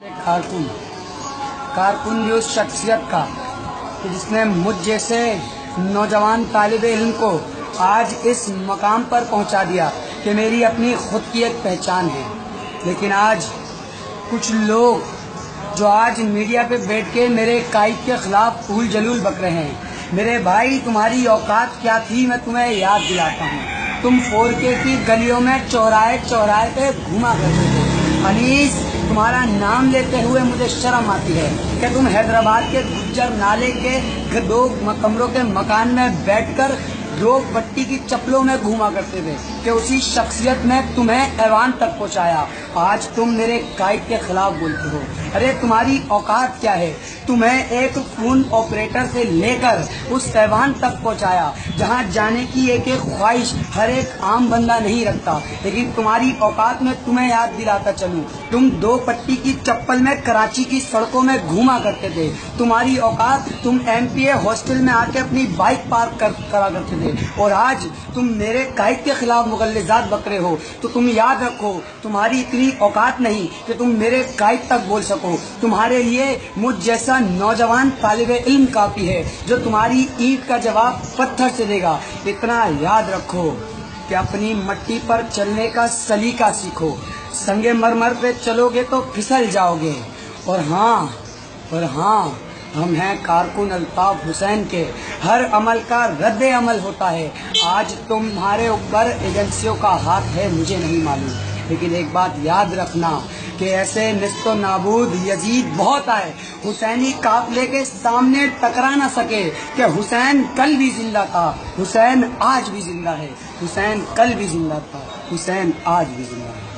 کارکن کارکن بھی اس شخصیت کا کہ جس نے مجھ جیسے نوجوان طالب علم کو آج اس مقام پر پہنچا دیا کہ میری اپنی خود کی ایک پہچان ہے. لیکن آج کچھ لوگ جو آج میڈیا پہ بیٹھ کے میرے قائد کے خلاف پھول جلول بک رہے ہیں. میرے بھائی، تمہاری اوقات کیا تھی میں تمہیں یاد دلاتا ہوں. تم 4K کی گلیوں میں چوراہے چوراہے پہ گھوما کرتے تھے. انیس، تمہارا نام لیتے ہوئے مجھے شرم آتی ہے کہ تم حیدرآباد کے گجر نالے کے 2 کمروں کے مکان میں بیٹھ کر روپ بٹی کی چپلوں میں گھوما کرتے تھے کہ اسی شخصیت نے تمہیں ایوان تک پہنچایا. آج تم میرے قائد کے خلاف بولتے ہو. ارے تمہاری اوقات کیا ہے؟ تمہیں ایک فون آپریٹر سے لے کر اس ایوان تک پہنچایا جہاں جانے کی ایک خواہش ہر ایک عام بندہ نہیں رکھتا. لیکن تمہاری اوقات میں تمہیں یاد دلاتا چلوں، تم 2 پٹی کی چپل میں کراچی کی سڑکوں میں گھوما کرتے تھے. تمہاری اوقات، تم MPA ہاسٹل میں آ کے اپنی بائک پارک کرا کرتے تھے. اور آج تم میرے قائد کے خلاف مغلظات بک رہے ہو. تو تم یاد رکھو، تمہاری اتنی اوقات نہیں کہ تم میرے قائد تک بول سکو. تمہارے لیے مجھ جیسا نوجوان طالب علم کافی ہے جو تمہاری اینٹ کا جواب پتھر سے دے گا. اتنا یاد رکھو کہ اپنی مٹی پر چلنے کا سلیقہ سیکھو. سنگ مرمر پہ چلو گے تو پھسل جاؤ گے. اور ہاں ہم ہیں کارکن الطاف حسین کے. ہر عمل کا رد عمل ہوتا ہے. آج تمہارے اوپر ایجنسیوں کا ہاتھ ہے، مجھے نہیں معلوم. لیکن ایک بات یاد رکھنا کہ ایسے نیست و نابود یزید بہت آئے، حسینی قافلے کے سامنے ٹکرا نہ سکے کہ حسین کل بھی زندہ تھا، حسین آج بھی زندہ ہے، حسین کل بھی زندہ تھا، حسین آج بھی زندہ ہے.